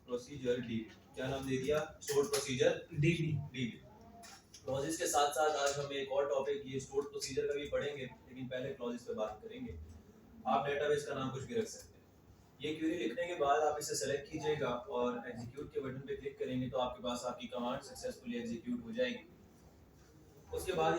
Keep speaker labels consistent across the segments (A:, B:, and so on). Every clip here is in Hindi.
A: प्रोसीजर डी, क्या नाम दे दिया? Stored procedure D. क्लॉजेस के साथ साथ आज हम एक और टॉपिक ये स्टोर्ड प्रोसीजर का भी पढ़ेंगे, लेकिन पहले क्लॉजेस पे बात करेंगे। आप डेटाबेस का नाम कुछ भी रख सकते हैं। ये क्वेरी लिखने के बाद आप इसे सेलेक्ट कीजिएगा और एग्जीक्यूट के बटन पे क्लिक करेंगे तो आपके पास आपकी कमांड सक्सेसफुली एग्जीक्यूट हो जाएगी। उसके बाद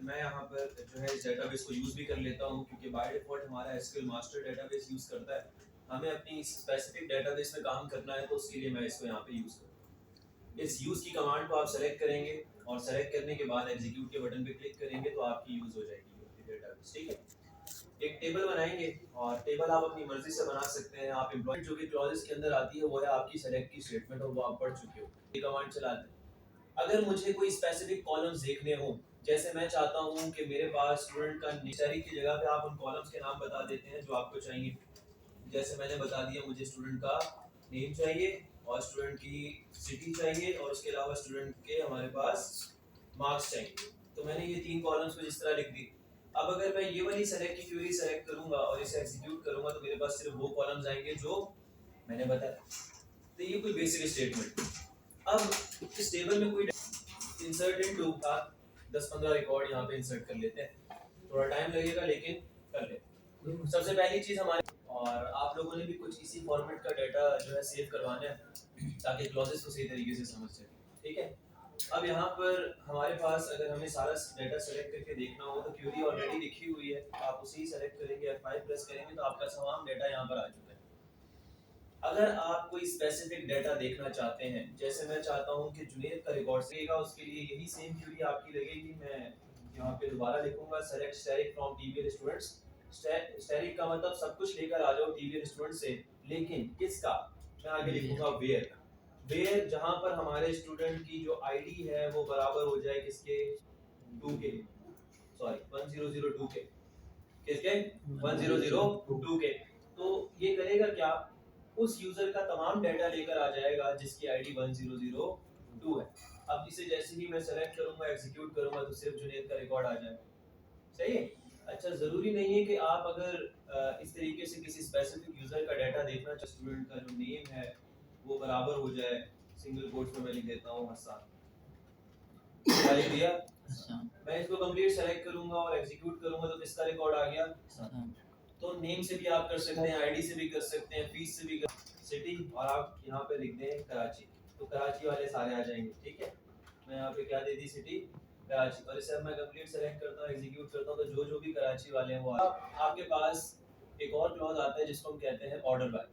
A: मैं यहाँ पर जो है इस डेटाबेस को यूज भी कर लेता हूँ, क्योंकि बाय डिफॉल्ट हमारा एसक्यूएल मास्टर डेटाबेस यूज करता है। हमें अपनी स्पेसिफिक डेटाबेस में काम करना है, तो उसके लिए मैं इसको यहाँ पे यूज करूँगा। इस यूज की कमांड को आप सेलेक्ट करेंगे और सेलेक्ट करने के बाद एग्जीक्यूट के बटन पे क्लिक करेंगे तो आपकी यूज हो जाएगी डेटाबेस। ठीक है, एक टेबल बनाएंगे और टेबल आप अपनी मर्जी से बना सकते हैं। आप एम्प्लॉय जो कि क्लॉजेस के अंदर आती है वो है आपकी सेलेक्ट की स्टेटमेंट, और वो आप पढ़ चुके हो। ये कमांड चलाते हैं। अगर मुझे कोई स्पेसिफिक कॉलम्स देखने हो, जैसे मैं चाहता हूं कि मेरे पास स्टूडेंट का नेचरी की जगह पे आप उन कॉलम्स के नाम बता देते हैं जो आपको चाहिए। जैसे मैंने बता दिया मुझे स्टूडेंट का नेम चाहिए और स्टूडेंट की सिटी चाहिए और उसके अलावा स्टूडेंट के हमारे पास मार्क्स चाहिए। तो मैंने ये 3 कॉलम्स को जिस तरह लिख दी। अब अगर मैं ये वाली सेलेक्ट की क्वेरी सेलेक्ट करूंगा और इसे एग्जीक्यूट करूंगा तो मेरे पास सिर्फ वो कॉलम्स आएंगे जो मैंने बताया। तो ये कोई बेसिक स्टेटमेंट। अब इस टेबल में कोई इंसर्ट इनटू था, 10-15 रिकॉर्ड यहाँ पे इंसर्ट कर लेते हैं। थोड़ा टाइम लगेगा लेकिन कर लेते हैं। सबसे पहली चीज हमारे, और आप लोगों ने भी कुछ इसी फॉर्मेट का डाटा जो है सेव करवाना है ताकि क्लॉजेस को सही तरीके से समझ सकें। ठीक है, अब यहाँ पर हमारे पास अगर हमें सारा डाटा सेलेक्ट करके देखना हो तो क्वेरी ऑलरेडी लिखी हुई है, आप उसी सेलेक्ट करेंगे, F5 प्रेस करेंगे तो आपका तमाम डाटा यहाँ पर आ चुका है। अगर आप कोई स्पेसिफिक डाटा देखना चाहते हैं, जैसे मैं चाहता हूं कि जुनेद का रिकॉर्ड सेगा, उसके लिए यही सेम क्वेरी आपकी लगेगी। मैं यहाँ पे दोबारा लिखूंगा select static from TBL students. Static का मतलब सब कुछ लेकर आ जाओ टीबीएल स्टूडेंट से, लेकिन किसका? मैं आगे लिखूंगा वेयर जहां पर हमारे स्टूडेंट की जो आईडी है वो बराबर हो जाए किसके? 2 के, सॉरी 1002 के। किसके? 1002 के। तो ये करेगा क्या? उस यूजर का तमाम डाटा लेकर आ जाएगा जिसकी आईडी 1002 है। अब इसे जैसे ही मैं सेलेक्ट करूंगा, एग्जीक्यूट करूंगा तो सिर्फ जुनेद का रिकॉर्ड आ जाएगा। सही है। अच्छा, जरूरी नहीं है कि आप अगर इस तरीके से किसी स्पेसिफिक यूजर का डाटा देखना चाहे, स्टूडेंट का जो नेम है वो बराबर हो जाए, सिंगल कोट्स में मैं लिख देता हूं हसन। क्या लिख दिया? मैं इसको कंप्लीट सेलेक्ट करूंगा और एग्जीक्यूट करूंगा तो किसका रिकॉर्ड आ गया? तो नेम से भी आप कर सकते हैं, आईडी से भी कर सकते हैं, फीस से भी कर, सिटी, और आप यहाँ पे लिख दें कराची, तो कराची वाले सारे आ जाएंगे। ठीक है, मैं यहाँ पे क्या दे दी? सिटी कराची। और इसे अब मैं कंप्लीट सेलेक्ट करता हूँ, एग्जीक्यूट करता हूँ तो जो भी कराची वाले हैं वो आपके पास एक और क्लॉज आता है जिसको हम कहते हैं ऑर्डर बाय।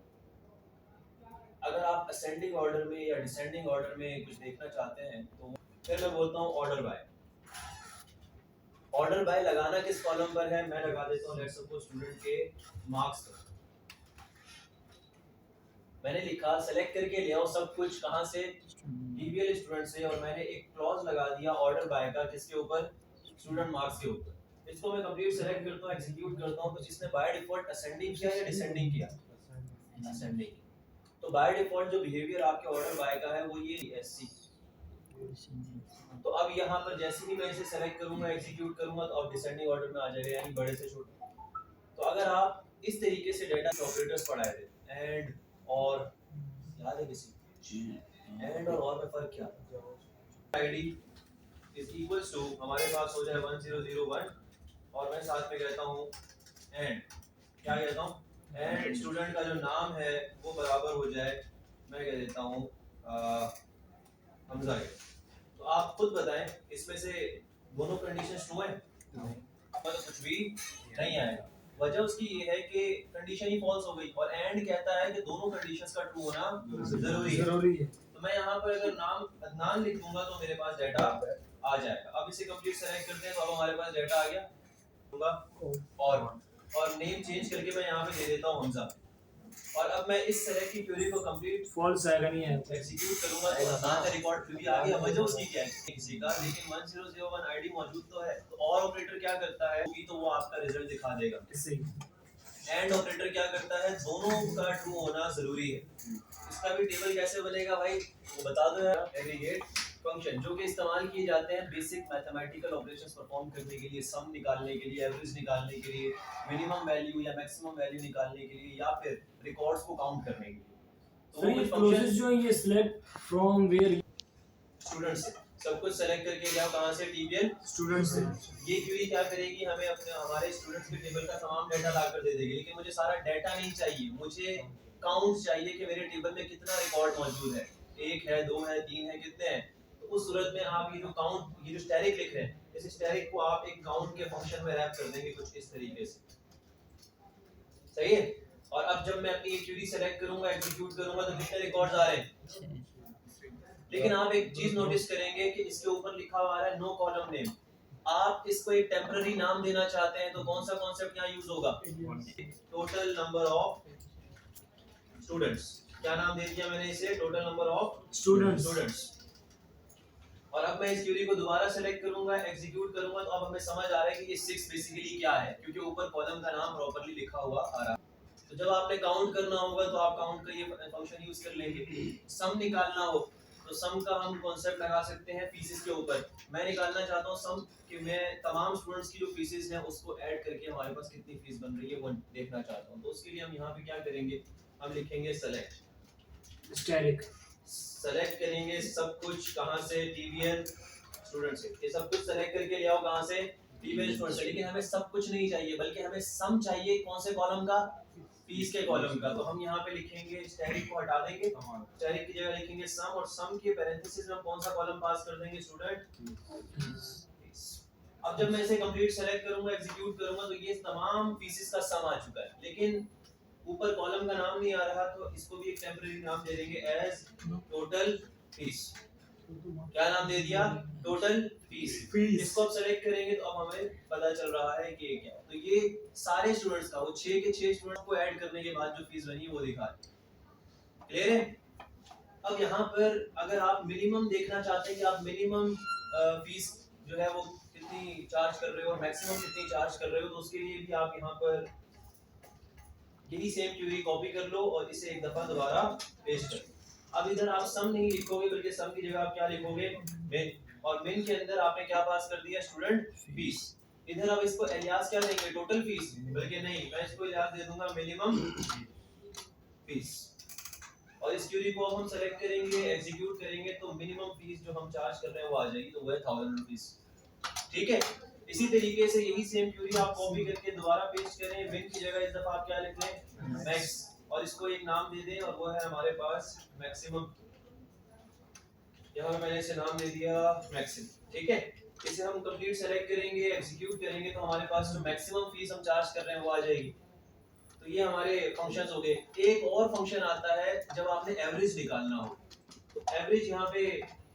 A: अगर आप असेंडिंग ऑर्डर में या डिसेंडिंग ऑर्डर में कुछ देखना चाहते हैं तो फिर मैं बोलता हूँ ऑर्डर बाय। ऑर्डर बाय लगाना किस कॉलम पर है? मैं लगा देता हूँ लेट्स सपोज स्टूडेंट के मार्क्स पर। मैंने लिखा सेलेक्ट करके ले आओ सब कुछ, कहां से? टीबीएल स्टूडेंट से, और मैंने एक क्लॉज लगा दिया ऑर्डर बाय का, किसके ऊपर? स्टूडेंट मार्क्स के ऊपर। इसको मैं कंप्लीट सेलेक्ट करता हूं, एग्जीक्यूट करता हूं तो जिसने बाय डिफॉल्ट असेंडिंग किया या डिसेंडिंग किया? असेंडिंग। तो बाय डिफॉल्ट जो बिहेवियर आपके ऑर्डर बाय का है वो ये एससी। तो अब यहाँ पर जैसे ही मैं इसे सेलेक्ट करूंगा, एग्जीक्यूट करूंगा तो अब डिसेंडिंग ऑर्डर में आ जाएगा, यानी बड़े से छोटे। तो अगर आप इस तरीके से डाटा ऑपरेटर्स पढ़ाए थे, एंड और याद है किसी? एंड और में फर्क क्या था? आईडी इज इक्वल्स टू हमारे पास हो जाए 1001 और मैं साथ में कहता हूँ एंड, क्या कहता हूँ? एंड स्टूडेंट का जो नाम है वो बराबर हो जाए, मैं कह देता हूँ हमजा के। तो आप खुद बताएं इसमें से दोनों कंडीशंस ट्रू हैं? तो कुछ भी नहीं आएगा। वजह उसकी ये है कि कंडीशन ही फॉल्स हो गई, और एंड कहता है कि दोनों कंडीशंस का ट्रू होना जरूरी है। तो मैं यहाँ पर अगर नाम अदनान लिख दूंगा तो मेरे पास डाटा आ जाएगा। अब इसे कंप्लीट सेलेक्ट करते हैं तो अब हमारे पास डाटा आ गया। और नेम चेंज करके मैं यहाँ पे दे देता हूँ हमजा। और अब मैं इस सेलेक्ट की क्वेरी को कंप्लीट
B: फॉल्स आएगा, नहीं है
A: एग्जीक्यूट करूंगा तो हसन का रिकॉर्ड फिर भी आ गया। वजह उसकी क्या है? किसी का, लेकिन 1001 आईडी मौजूद तो है। तो और ऑपरेटर क्या करता है तो वो आपका रिजल्ट दिखा देगा। एंड ऑपरेटर क्या करता है? दोनों का ट्रू होना जरूरी है। इसका भी टेबल कैसे बनेगा भाई वो बता दो यार। एग्रीगेट फंक्शन जो कि इस्तेमाल किए जाते हैं बेसिक मैथमेटिकल ऑपरेशंस परफॉर्म करने के लिए, सम निकालने के लिए, एवरेज निकालने के लिए, मिनिमम वैल्यू या मैक्सिमम वैल्यू निकालने के लिए, या फिर रिकॉर्ड्स को काउंट करने के लिए। तो वो कुछ फंक्शन जो ये सिलेक्ट फ्रॉम वेयर स्टूडेंट से सब कुछ सेलेक्ट करके लिया कहाँ से टीबीएल स्टूडेंट से। ये क्वेरी क्या करेगी हमें अपने हमारे स्टूडेंट्स के टेबल का तमाम डाटा लाकर दे देगी, लेकिन मुझे सारा डाटा नहीं चाहिए, मुझे काउंट चाहिए कि मेरे टेबल में कितना रिकॉर्ड मौजूद है, 1 है 2 है 3 है कितने हैं। तो उस सूरत में आप ये जो काउंट ये जो स्टैटिक लिख रहे हैं इस स्टैटिक को आप एक काउंट के फंक्शन में रैप कर देंगे कुछ इस तरीके से, सही है। और अब जब मैं अपनी क्वेरी सेलेक्ट करूंगा एग्जीक्यूट करूंगा तो कितने रिकॉर्ड्स आ रहे हैं, लेकिन आप एक चीज नोटिस करेंगे कि इसके ऊपर लिखा हुआ है नो कॉलम नेम। आप इसको एक टेम्पररी नाम देना चाहते हैं तो कौन सा कॉन्सेप्ट यहाँ यूज होगा, टोटल नंबर ऑफ स्टूडेंट्स। क्या नाम दे दिया मैंने इसे, टोटल नंबर ऑफ स्टूडेंट्स। और अब मैं इस क्वेरी को दोबारा सेलेक्ट करूंगा एग्जीक्यूट करूंगा तो अब हमें समझ आ रहा है कि ये 6 बेसिकली क्या है, क्योंकि ऊपर कॉलम का नाम प्रॉपर्ली लिखा हुआ आ रहा है। तो जब आपने काउंट करना होगा तो आप काउंट का ये फंक्शन यूज कर लेंगे। सम निकालना हो तो सम का हम कॉन्सेप्ट लगा सकते हैं फीसिस के ऊपर। मैं निकालना चाहता हूँ सम कि मैं तमाम स्टूडेंट्स की जो फीसिस हैं उसको ऐड करके हमारे पास कितनी फीस बन रही है वो देखना चाहता हूँ। तो उसके लिए हम यहाँ पे क्या करेंगे, हम लिखेंगे सेलेक्ट स्टैटिक, सेलेक्ट करेंगे सब कुछ कहाँ से, टीबीएल स्टूडेंट से। ये सब कुछ सेलेक्ट करके ले आओ कहाँ से, टीबीएल स्टूडेंट से। लेकिन हमें सब कुछ नहीं चाहिए बल्कि हमें सम चाहिए, कौन से कॉलम का, फीस के कॉलम का। तो हम यहाँ पे लिखेंगे स्टैटिक को हटा देंगे, स्टैटिक की जगह लिखेंगे सम और सम के पैरेंथेसिस में कौन सा कॉलम पास कर देंगे, स्टूडेंट। अब जब मैं इसे कंप्लीट सेलेक्ट करूंगा एग्जीक्यूट करूंगा तो ये तमाम फीसिस का सम आ चुका है, लेकिन ऊपर कॉलम का नाम नहीं आ रहा तो इसको भी एक टेम्परेरी नाम दे देंगे एज टोटल फीस। क्या नाम दे दिया, टोटल फीस। इसको अब सेलेक्ट करेंगे तो अब हमें पता चल रहा है कि ये क्या है। तो ये सारे स्टूडेंट्स का, वो 6 के 6 स्टूडेंट्स को ऐड करने के बाद जो फीस बनी वो दिखा है। क्लियर है। अब यहाँ पर अगर आप मिनिमम देखना चाहते हैं कि आप मिनिमम फीस जो है वो कितनी चार्ज कर रहे हो और मैक्सिमम कितनी चार्ज कर रहे हो, तो उसके लिए भी आप यहाँ पर यही सेम क्वेरी कॉपी कर लो और इसे एक दफा दोबारा पेस्ट कर। अब इधर आप सम नहीं लिखोगे बल्कि सम की जगह आप क्या लिखोगे, मिन। और मिन के अंदर आपने क्या पास कर दिया, स्टूडेंट फीस। इधर अब इसको एलियास क्या देंगे, टोटल फीस, बल्कि नहीं मैं इसको एलियास दे दूंगा मिनिमम फीस। और इस क्वेरी को अब हम सेलेक्ट करेंगे एग्जीक्यूट करेंगे तो मिनिमम फीस जो हम चार्ज कर रहे हैं वो आ जाएगी, तो वो है 1000 रुपीस। ठीक है। इसी तरीके से यही सेम क्वेरी आप कॉपी करके दोबारा पेस्ट करें, मिन की जगह इस दफा आप क्या लिख लें, मैक्स, और इसको एक नाम दे दें और वो है हमारे पास मैक्सिमम। यहाँ मैंने इसे नाम दे दिया मैक्सिमम। ठीक है। इसे हम कंप्लीट सेलेक्ट करेंगे एग्जीक्यूट करेंगे तो हमारे पास जो मैक्सिमम फीस हम चार्ज कर रहे हैं वो आ जाएगी। तो ये हमारे फंक्शंस हो गए। एक और फंक्शन आता है जब आपने एवरेज निकालना हो, तो एवरेज यहाँ पे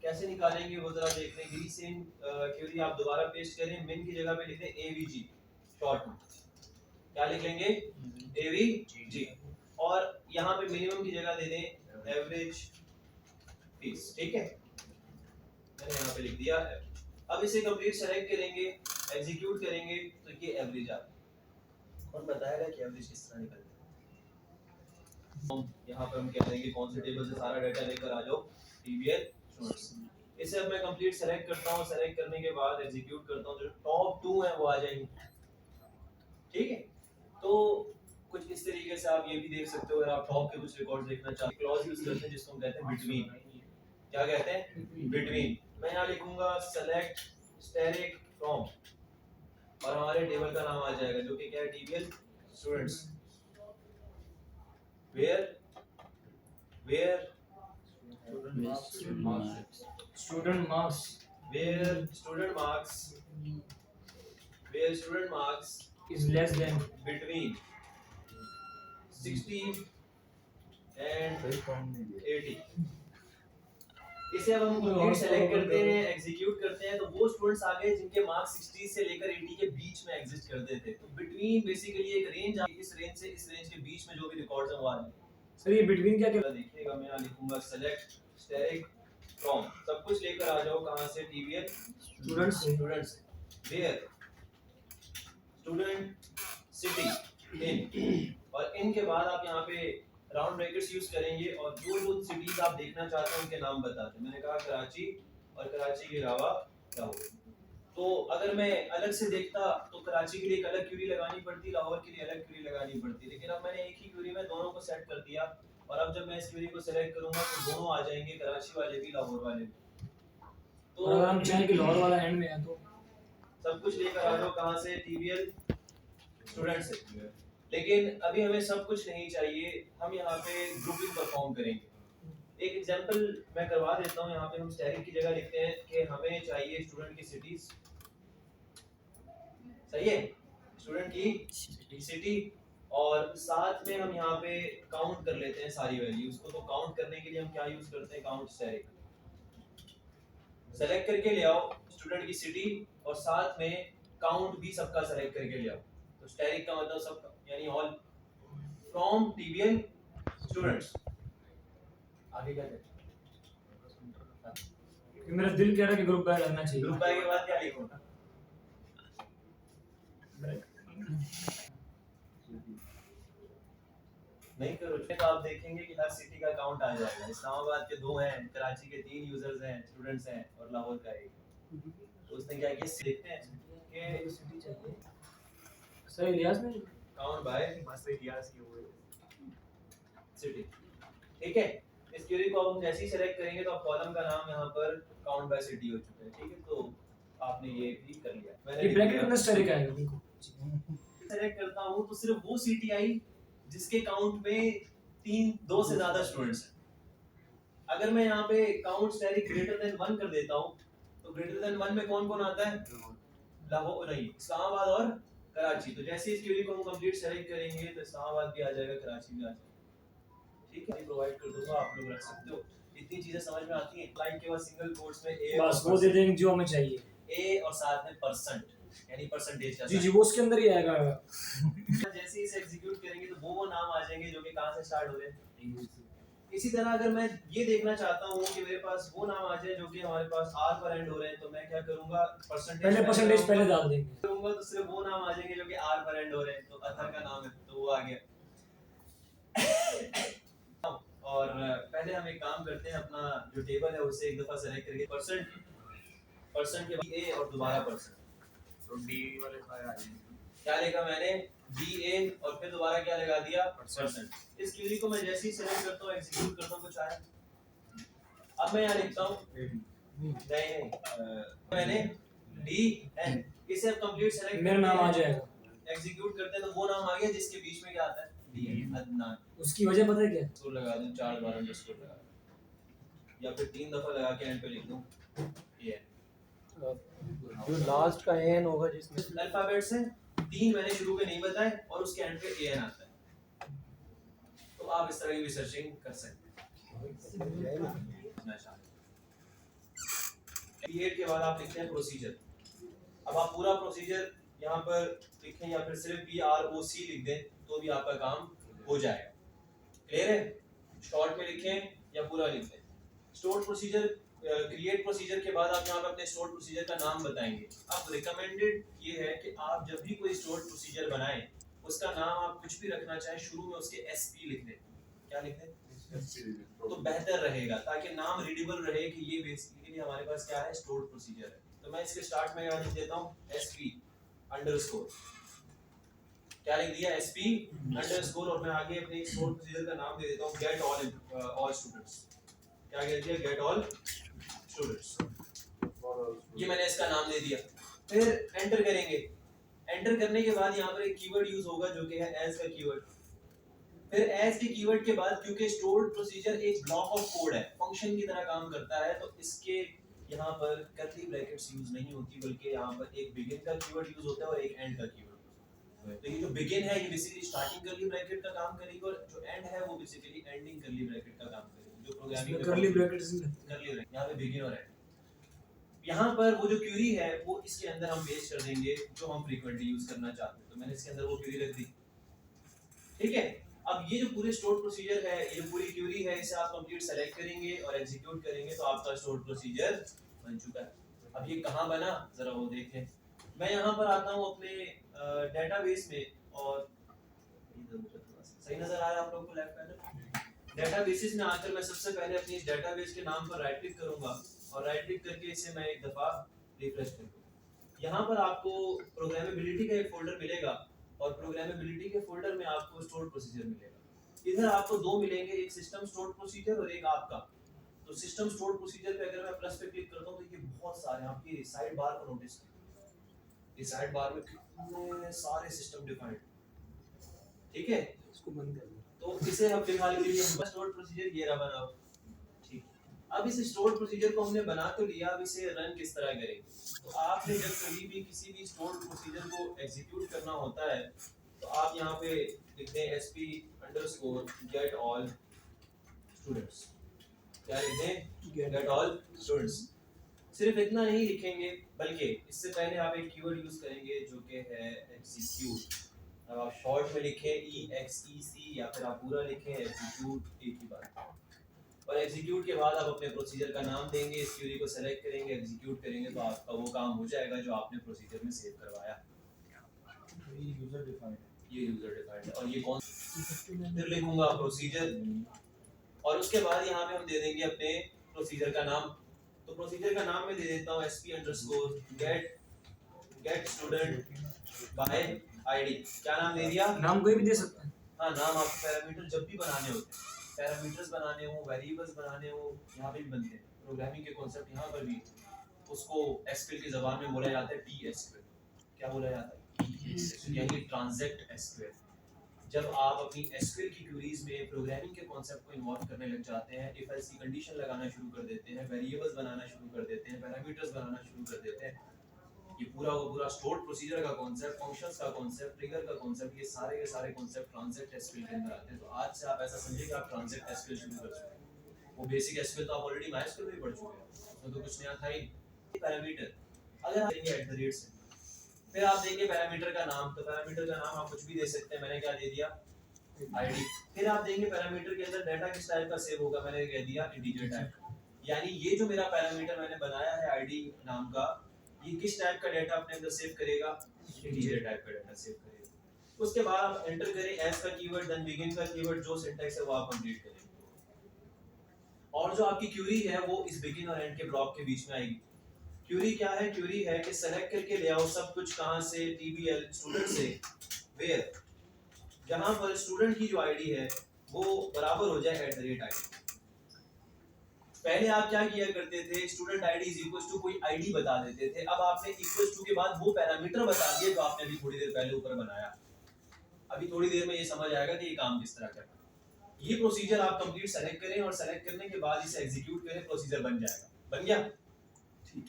A: कैसे निकालेंगे वो जरा देखने के लिए सेम क्वेरी आप दोबारा पेस्ट करें, मिन की जगह पे लिख दें एवीजी, शॉर्ट में क्या लिख लेंगे, एवीजी, और यहाँ पे मिनिमम की जगह दे दें एवरेज फीस। ठीक है, मैंने यहाँ पे लिख दिया है। अब इसे कंप्लीट सेलेक्ट करेंगे एग्जीक्यूट करेंगे तो ये एवरेज आ गई। कौन बताएगा कि एवरेज किस तरह निकलता है। यहाँ पर हम कह देंगे कौन से टेबल से सारा डाटा लेकर आ जाओ, टीबीएल स्टूडेंट्स। इसे अब मैं कंप्लीट सेलेक्ट करता हूँ, सेलेक्ट करने के बाद एग्जीक्यूट करता हूँ, जो टॉप 2 है वो आ जाएंगे। ठीक है। तो कुछ इस तरीके से आप ये भी देख सकते हो, अगर आप टॉप के कुछ रिकॉर्ड्स देखना चाहते हैं, क्लॉज यूज करते हैं जिसको हम कहते हैं बिटवीन। क्या कहते हैं, बिटवीन। मैं यहाँ लिखूंगा सेलेक्ट स्टैटिक फ्रॉम और हमारे टेबल का नाम आ जाएगा जो कि क्या है, TBL students. Where student marks is less than between 60 and 80। इसे अब हम कंप्लीट सेलेक्ट करते हैं एग्जीक्यूट करते हैं तो वो स्टूडेंट्स आ गए जिनके मार्क्स 60 से लेकर 80 के बीच में एग्जिस्ट करते थे। तो बिटवीन बेसिकली एक रेंज आ, इस रेंज से इस रेंज के बीच में जो भी रिकॉर्ड्स हैं वो आ रहे हैं। सर ये बिटवीन क्या क्या देखिएगा, मैं यहाँ लिखूंगा सेलेक्ट स्टैटिक फ्रॉम, सब कुछ लेकर आ जाओ कहाँ से, TBL students, where student city in, और इन के बाद आप यहाँ पे राउंड ब्रैकेट्स यूज करेंगे और जो जो सिटीज आप देखना चाहते हैं उनके नाम बताते हैं। मैंने कहा कराची और कराची के अलावा लाहौर। तो अगर मैं अलग से देखता तो कराची के लिए एक अलग क्वेरी लगानी पड़ती, लाहौर के लिए अलग क्वेरी लगानी पड़ती, लेकिन अब मैंने एक ही क्वेरी में दोनों को सेट कर दिया और अब जब मैं इस क्वेरी को सेलेक्ट करूंगा तो दोनों आ जाएंगे, कराची वाले भी लाहौर वाले भी। तो
B: अगर हम चाहें कि लाहौर वाला एंड में है तो
A: सब कुछ लेकर आ जाओ, कहाँ से, टीवीएल स्टूडेंट से। लेकिन अभी हमें सब कुछ नहीं चाहिए, हम यहाँ पे ग्रुपिंग परफॉर्म करेंगे। एक एग्जांपल मैं करवा देता हूँ, यहाँ पे हम स्टैटिक की जगह लिखते हैं कि हमें चाहिए स्टूडेंट की सिटीज, सही है, स्टूडेंट की सिटी, और साथ में हम यहाँ पे काउंट कर लेते हैं सारी वैल्यूज को। तो काउंट करने के लिए हम क्या यूज करते हैं, काउंट स्टैटिक। सेलेक्ट करके ले आओ स्टूडेंट की सिटी और साथ में काउंट भी सबका सेलेक्ट करके ले आओ। तो स्टैटिक का मतलब सबका, यानी ऑल फ्रॉम टीवीएल स्टूडेंट्स। आगे क्या करें,
B: मेरा दिल कह रहा है कि ग्रुप बाय लगना चाहिए।
A: ग्रुप बाय के बाद क्या लिखूंगा, नहीं करो तो आप देखेंगे कि हर सिटी का काउंट आ जाएगा। इस्लामाबाद के 2 हैं, कराची के 3 यूजर्स हैं, स्टूडेंट्स हैं, और लाहौर का 1। तो उसने क्या किया, देखते हैं कि
B: सिटी चाहिए सर, इलियास में
A: काउंट बाय
C: बस इलियास ही हुए
A: सिटी। ठीक है, इस क्वेरी को अब हम जैसे ही सेलेक्ट करेंगे तो अब कॉलम का नाम यहाँ पर काउंट बाय सिटी हो चुका है। ठीक है, तो आपने ये भी कर लिया। मैंने
B: ये ब्रैकेट में स्टैटिक आएगा, देखो
A: सेलेक्ट करता हूँ तो सिर्फ वो सिटी आई जिसके काउंट में 2 से ज्यादा स्टूडेंट्स हैं। अगर मैं यहाँ पे काउंट स्टैटिक ग्रेटर देन 1 कर देता हूँ तो ग्रेटर देन 1 में कौन कौन आता है, लाहौर नहीं, इस्लामाबाद और कराची। तो जैसे इस क्वेरी को हम कंप्लीट सेलेक्ट करेंगे तो इस्लामाबाद भी आ जाएगा, कराची भी आ जाएगा। ठीक है, प्रोवाइड कर दूंगा, आप लोग रख सकते हो। इतनी चीजें समझ में आती हैं। लाइन के बाद सिंगल कोट्स में ए,
B: बस वो दे देंगे जो हमें चाहिए,
A: ए और साथ में परसेंट, यानी परसेंटेज का।
B: जी जी, वो उसके अंदर ही आएगा।
A: जैसे ही इसे एग्जीक्यूट करेंगे तो वो नाम आ जाएंगे जो कि कहां से स्टार्ट हो रहे हैं। इसी तरह अगर मैं ये देखना चाहता हूँ कि मेरे पास वो नाम आ जाए जो कि हमारे पास आर पर एंड हो रहे हैं, तो मैं क्या करूंगा,
B: परसेंटेज पहले डाल देंगे,
A: करूंगा तो सिर्फ वो नाम आ जाएंगे जो कि आर पर एंड हो रहे हैं। तो अथर का नाम है तो वो आ गया। और पहले हम एक काम करते हैं, अपना जो टेबल है उसे एक दफा सेलेक्ट करके परसेंट के बाद ए और दोबारा परसेंट,
C: तो डी वाले फायर आ जाएंगे।
A: क्या लिखा मैंने, डी ए और फिर दोबारा क्या लगा दिया, परसेंट। इस क्वेरी को मैं जैसे ही सेलेक्ट करता हूँ, एग्जीक्यूट करता हूँ, कुछ आया। अब मैं यहाँ लिखता हूँ नहीं, मैंने डी एन, इसे अब कंप्लीट सेलेक्ट,
B: मेरा नाम आ जाएगा।
A: एग्जीक्यूट करते हैं तो वो नाम आ गया जिसके बीच में क्या आता है, डी एन, अदनान।
B: उसकी वजह पता है क्या,
A: स्कोर लगा दूं, 4 बार अंडरस्कोर लगा दूं, या फिर 3 दफा लगा के एंड पे लिख दूं ए एन।
D: जो लास्ट का एन होगा जिसमें
A: अल्फाबेट से 3 मैंने शुरू में नहीं बताए और उसके एंड पे ए एन आता है। तो आप इस तरह की भी सर्चिंग कर सकते हैं। क्रिएट के बाद आप लिखते हैं प्रोसीजर। अब आप पूरा प्रोसीजर यहाँ पर लिखें या फिर सिर्फ PROC लिख दें तो भी आपका काम हो जाएगा। क्लियर है, शॉर्ट में लिखें या पूरा लिख दें। स्टोर प्रोसीजर, क्रिएट प्रोसीजर के बाद आप यहाँ पे अपने स्टोर प्रोसीजर का नाम बताएंगे। अब रिकमेंडेड ये है कि आप जब भी कोई स्टोर प्रोसीजर बनाएं उसका नाम आप कुछ भी रखना चाहें, शुरू में उसके SP लिख दें। क्या लिख दें, तो बेहतर रहेगा, ताकि नाम रीडेबल रहे कि ये बेसिकली हमारे पास क्या है, स्टोर प्रोसीजर है। तो मैं इसके स्टार्ट में लिख देता हूँ SP अंडरस्कोर, क्या लिख दिया, SP अंडरस्कोर, और मैं आगे अपने स्टोर प्रोसीजर का नाम दे देता हूँ गेट ऑल स्टूडेंट्स। क्या कह दिया, गेट ऑल स्टूडेंट्स, ये मैंने इसका नाम दे दिया। फिर एंटर करेंगे। एंटर करने के बाद यहाँ पर एक कीवर्ड यूज होगा जो कि है एज का कीवर्ड। फिर एज के कीवर्ड के बाद, क्योंकि स्टोर्ड प्रोसीजर एक ब्लॉक ऑफ कोड है, फंक्शन की तरह काम करता है, तो इसके यहाँ पर कर्ली ब्रैकेट्स यूज नहीं होती, बल्कि यहाँ पर एक बिगिन का कीवर्ड यूज होता है और एक एंड का कीवर्ड। तो ये जो बिगिन है ये बेसिकली स्टार्टिंग कर्ली ब्रैकेट का काम करेगी, और जो एंड है वो बेसिकली एंडिंग कर्ली ब्रैकेट का काम करेगी। जो प्रोग्रामिंग
B: कर्ली ब्रैकेट्स
A: यहाँ पे बिगिन और एंड, यहाँ पर वो जो क्वेरी है वो इसके अंदर हम पेस्ट कर देंगे जो हम फ्रीक्वेंटली यूज करना चाहते हैं। तो मैंने इसके अंदर वो क्वेरी रख दी। ठीक है, अब ये जो पूरे स्टोर प्रोसीजर है, ये पूरी क्वेरी है, इसे आप कंप्लीट सेलेक्ट करेंगे और एग्जीक्यूट करेंगे तो आपका स्टोर प्रोसीजर बन चुका है। अब ये कहाँ बना, जरा वो देखें। मैं यहाँ पर आता हूँ अपने डेटाबेस में, और सही नजर आ रहा है आप लोगों को लेफ्ट पैनल। डेटाबेसेस में आकर मैं सबसे पहले अपनी इस डेटाबेस के नाम पर राइट क्लिक करूंगा और राइट क्लिक करके इसे मैं एक दफा रिफ्रेश कर दूंगा। यहाँ पर आपको प्रोग्रामेबिलिटी का एक फोल्डर मिलेगा और प्रोग्रामेबिलिटी के फोल्डर में आपको स्टोर प्रोसीजर मिलेगा। इधर आपको दो मिलेंगे, एक सिस्टम स्टोर्ड प्रोसीजर और एक आपका। तो सिस्टम स्टोर्ड प्रोसीजर पे अगर मैं प्लस पे क्लिक करता हूं तो ये बहुत सारे आपकी साइड बार को नोटिस कीजिए, इस साइड बार में कितने सारे सिस्टम डिफाइंड, ठीक है।
D: इसको बंद कर दो।
A: तो इसे हम फिलहाल के लिए स्टोर्ड प्रोसीजर ये रहा बना हुआ, ठीक। अब इस स्टोर्ड प्रोसीजर को हमने बना तो लिया, अब इसे रन किस तरह करेंगे। तो आपने जब कभी भी किसी भी स्टोर्ड प्रोसीजर को एग्जीक्यूट करना होता है तो आप यहाँ पे लिखते हैं sp_get all students, क्या लिखते हैं get all students। सिर्फ इतना नहीं लिखेंगे बल्कि इससे पहले आप एक कीवर्ड यूज करेंगे जो कि है execute। अब आप शॉर्ट में लिखें EXEC या फिर आप पूरा लिखें execute, एक ही बात। और एग्जीक्यूट के बाद आप अपने प्रोसीजर का नाम देंगे, इस क्वेरी को सेलेक्ट करेंगे, एग्जीक्यूट करेंगे तो आपका वो काम हो जाएगा जो आपने प्रोसीजर में सेव करवाया।
C: ये यूजर डिफाइंड
A: ये यूजर डिफाइंड है। और ये कौन, फिर लिखूंगा प्रोसीजर और उसके बाद यहाँ पे हम दे देंगे अपने प्रोसीजर का नाम। तो प्रोसीजर का नाम मैं दे देता हूँ sp_get student by id। क्या नाम दे दिया?
B: नाम कोई भी दे सकता है।
A: हाँ, नाम आपको पैरामीटर जब भी बनाने होते हैं, पैरामीटर्स बनाने हो, वेरिएबल्स बनाने हो, यहाँ पे भी बनते हैं। प्रोग्रामिंग के कॉन्सेप्ट यहाँ पर भी, उसको एसक्यूएल की ज़बान में बोला जाता है TSQL। क्या बोला जाता है? यानी ट्रांजैक्ट एसक्यूएल। जब आप अपनी एसक्यूएल की क्वेरीज में प्रोग्रामिंग के कॉन्सेप्ट को इन्वॉल्व करने लग जाते हैं, इफ एल्स कंडीशन लगाना शुरू कर देते हैं, वेरिएबल्स बनाना शुरू कर देते हैं, पैरामीटर्स बनाना शुरू कर देते हैं, ये पूरा वो पूरा स्टोर्ड प्रोसीजर का कॉन्सेप्ट, फंक्शंस का कॉन्सेप्ट, ट्रिगर का कॉन्सेप्ट, ये सारे के सारे कॉन्सेप्ट ट्रांजैक्ट एसक्यूएल के अंदर आते हैं। तो आज से आप ऐसा समझिए कि आप ट्रांजैक्ट एसक्यूएल शुरू कर चुके हैं। वो बेसिक एसक्यूएल तो आप ऑलरेडी माइस्क्यूएल में भी पढ़ चुके हैं, उसमें तो कुछ नया था ही। पैरामीटर अगर आप देंगे @ से, फिर आप देंगे पैरामीटर का नाम। तो पैरामीटर का नाम आप कुछ भी दे सकते हैं, मैंने क्या दे दिया? आईडी। फिर आप देंगे पैरामीटर के अंदर डाटा किस टाइप का सेव होगा, मैंने कह दिया इंटीजर टाइप। यानी ये जो मेरा पैरामीटर मैंने बनाया है आईडी नाम का, ये किस टाइप का डाटा अपने अंदर सेव करेगा? इंटीजर टाइप का डाटा सेव करेगा। उसके बाद आप एंटर करें एस का कीवर्ड, देन बिगिन का कीवर्ड, जो सिंटैक्स है वो आप कंप्लीट करें। और जो आपकी क्वेरी है वो इस बिगिन और एंड के ब्लॉक के बीच में आएगी। क्वेरी क्या है? क्वेरी है कि सेलेक्ट करके ले आओ सब कुछ, कहां से? TBL स्टूडेंट से, वेयर जहां पर स्टूडेंट की जो आईडी है वो बराबर हो जाए @id। पहले आप क्या किया करते थे? Student ID is equal to कोई आईडी बता देते थे। अब आपने इक्वल टू के बाद वो पैरामीटर बता दिए जो आपने अभी थोड़ी देर पहले ऊपर बनाया। अभी थोड़ी देर में ये समझ आएगा कि ये काम किस तरह करना है। ये प्रोसीजर आप कंप्लीट सेलेक्ट करें और सेलेक्ट करने के बाद इसे एग्जीक्यूट करें, प्रोसीजर बन जाएगा। बन गया? ठीक।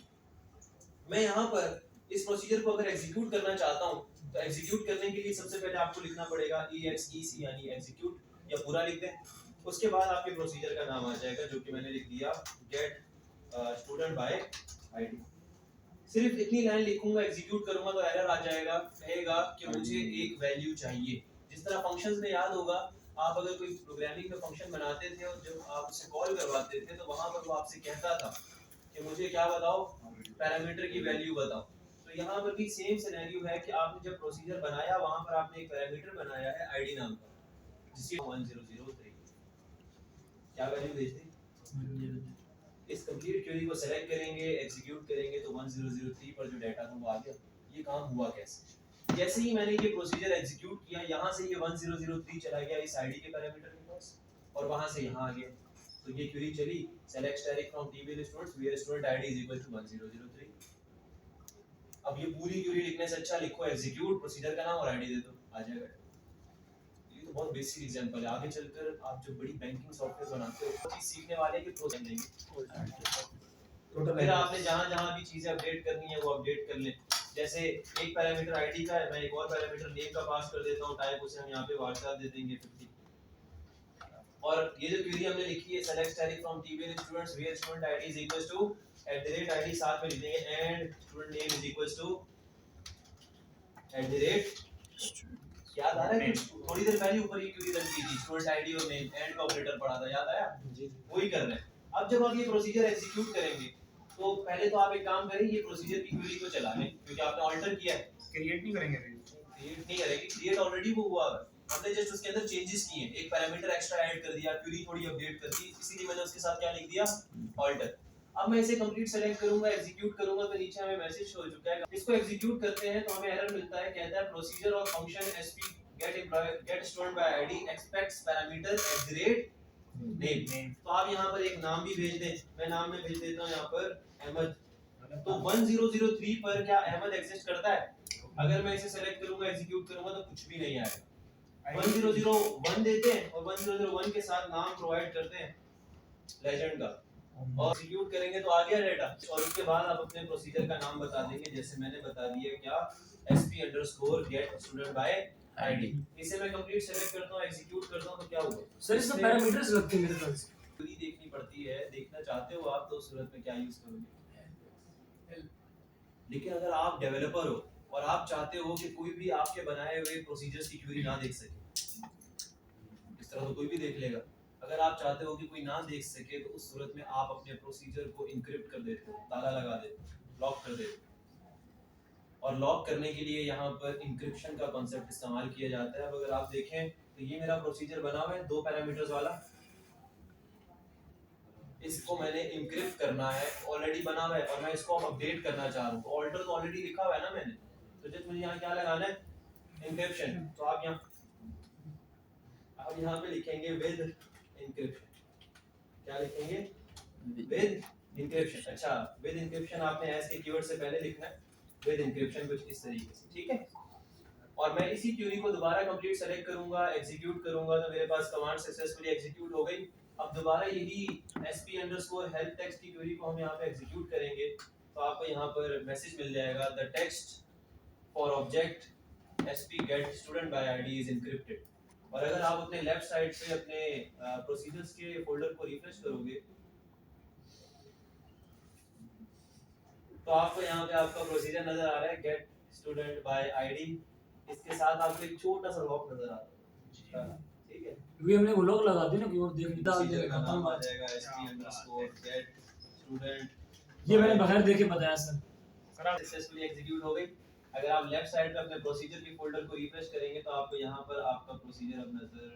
A: मैं यहाँ पर इस प्रोसीजर को अगर एग्जीक्यूट करना चाहता हूँ तो एग्जीक्यूट करने के लिए सबसे पहले आपको लिखना पड़ेगा EXEC यानी एग्जीक्यूट, या पूरा लिख दें। उसके बाद आपके प्रोसीजर का नाम आ जाएगा जो कि मैंने लिख दिया गेट स्टूडेंट बाय आईडी। सिर्फ इतनी लाइन लिखूंगा, एग्जीक्यूट करूंगा तो एरर आ जाएगा, कहेगा कि मुझे एक वैल्यू चाहिए। जिस तरह फंक्शंस में याद होगा, आप अगर कोई प्रोग्रामिंग में फंक्शन बनाते थे और जब आप उसे कॉल करवाते थे तो वहां पर वो आपसे कहता था कि मुझे क्या बताओ? पैरामीटर की वैल्यू बताओ। तो यहाँ पर भी सेम सिनेरियो है कि आपने जब प्रोसीजर बनाया वहां पर आपने एक पैरामीटर बनाया है आईडी नाम का, जिसकी 1003 क्या वैल्यू भेज दी? इस कंप्लीट क्वेरी को सेलेक्ट करेंगे, एग्जीक्यूट करेंगे तो 1003 पर जो डाटा था वो आ गया। ये काम हुआ कैसे? जैसे ही मैंने ये प्रोसीजर एग्जीक्यूट किया, यहाँ से ये 1003 चला गया इस आईडी के पैरामीटर के पास और वहां से यहाँ आ गया। तो ये क्वेरी चली, select static from TBL students where student ID is equal to 1003। अब ये पूरी क्वेरी लिखने से अच्छा लिखो एग्जीक्यूट, प्रोसीजर का नाम और आईडी दे दो, आ जाएगा। ये तो बहुत बेसिक एग्जांपल है। आगे चलकर आप जो बड़ी बैंकिंग सॉफ्टवेयर बनाते हो चीज सीखने वाले के प्रोसेस देंगे। फिर आपने जहां भी चीजें अपडेट करनी है वो अपडेट कर लें। जैसे एक पैरामीटर आईडी का है, मैं एक और पैरामीटर नेम का पास कर देता हूं, टाइप उसे हम यहां पे व्हाट्सएप दे देंगे 50। और ये जो क्वेरी हमने लिखी है select static from TBL students where student ID is equal to @id, साथ में लिख देंगे and student name is equal to याद आ रहा है? थोड़ी देर पहले ऊपर ये क्वेरी रन की थी, स्टूडेंट आईडी और नेम, एंड का ऑपरेटर पढ़ा था, याद आया? वही कर रहे हैं। अब जब आप ये प्रोसीजर एग्जीक्यूट करेंगे तो पहले तो आप एक काम करें, ये प्रोसीजर की क्वेरी को चला लें क्योंकि आपने ऑल्टर किया है।
C: क्रिएट नहीं करेंगे अभी,
A: क्रिएट नहीं करेंगे, क्रिएट ऑलरेडी वो हुआ है, हमने जस्ट उसके अंदर चेंजेस किए हैं, एक पैरामीटर एक्स्ट्रा ऐड कर दिया, क्वेरी थोड़ी अपडेट कर दी, इसीलिए मैंने उसके साथ क्या लिख दिया? ऑल्टर। अब मैं इसे कंप्लीट सेलेक्ट करूंगा, एग्जीक्यूट करूंगा तो नीचे हमें मैसेज हो चुका है। इसको एग्जीक्यूट करते हैं तो हमें एरर मिलता है, कहता है प्रोसीजर और function sp get student by id expects parameter @name। तो आप यहाँ पर एक नाम भी भेज दें, मैं नाम में भेज देता हूँ यहाँ पर अहमद। तो 1003 पर क्या अहमद एग्जिस्ट करता है? अगर मैं इसे सेलेक्ट करूंगा, एग्जीक्यूट करूंगा तो कुछ भी नहीं आएगा। 1001 देते हैं और 1001 के साथ नाम प्रोवाइड करते हैं लेजेंड का और एग्जीक्यूट करेंगे तो आ गया डेटा। और उसके बाद आप अपने प्रोसीजर का नाम बता देंगे, जैसे मैंने बता दिया क्या sp_get student by id। इसे मैं कंप्लीट सेलेक्ट करता हूं, एग्जीक्यूट करता हूं तो क्या होगा?
B: सर इसमें पैरामीटर्स लगते हैं मेरे ख्याल से।
A: पूरी देखनी पड़ती है, देखना चाहते हो आप तो उस सूरत में क्या यूज करोगे। लेकिन अगर आप डेवलपर हो और आप चाहते हो कि कोई भी आपके बनाए हुए प्रोसीजर्स की क्वेरी ना देख सके, इस तरह तो कोई भी देख लेगा। अगर आप चाहते हो कि कोई ना देख सके तो उस सूरत में आप अपने प्रोसीजर को इनक्रिप्ट कर देते हो, ताला लगा देते हो, लॉक कर देते हो। और लॉक करने के लिए यहाँ पर इंक्रिप्शन का कॉन्सेप्ट इस्तेमाल किया जाता है। अब अगर आप देखें तो ये मेरा प्रोसीजर बना हुआ है 2 पैरामीटर्स वाला, इसको मैंने इंक्रिप्ट करना है, ऑलरेडी बना हुआ है और मैं इसको अपडेट करना चाह रहा हूँ। तो ऑल्टर तो ऑलरेडी लिखा हुआ है ना मैंने, तो जब मुझे यहाँ क्या लगाना है, इंक्रिप्शन। तो आप यहाँ पे लिखेंगे विद इंक्रिप्शन। क्या लिखेंगे? With encryption. अच्छा, विद इंक्रिप्शन आपने एस के कीवर्ड से पहले लिखना है, विद इंक्रिप्शन कुछ इस तरीके से, ठीक है। और मैं इसी क्वेरी को दोबारा कंप्लीट सेलेक्ट करूंगा, एग्जीक्यूट करूंगा तो मेरे पास कमांड सक्सेसफुली एग्जीक्यूट हो गई। अब दोबारा यही sp_help text की क्वेरी को हम यहाँ पे एग्जीक्यूट करेंगे तो आपको यहाँ पर मैसेज मिल जाएगा the text for object sp_get student by id is encrypted। और अगर आप अपने लेफ्ट साइड पे अपने प्रोसीजर्स के फोल्डर को रिफ्रेश करोगे तो आपको यहाँ पे आपका प्रोसीजर नजर आ रहा है get student by id, इसके साथ आपको एक छोटा सा लॉक नजर आ रहा है, ठीक है।
B: क्योंकि हमने वो लॉक लगा दिया ना कि और देख डाल
A: प्रोसीजर
B: देगा
A: का नाम आ
B: खत्म।
A: जाएगा sp_get student।
B: ये मैंने बगैर देखे बताया सर।
A: सक्सेसफुली एग्जीक्यूट हो गई। अगर आप लेफ्ट साइड पे अपने प्रोसीजर के फोल्डर को रिफ्रेश करेंगे तो आपको यहाँ पर आपका प्रोसीजर अब नजर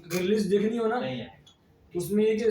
B: अगर लिस्ट देखनी हो ना
A: नहीं है।
B: उसमें ये कि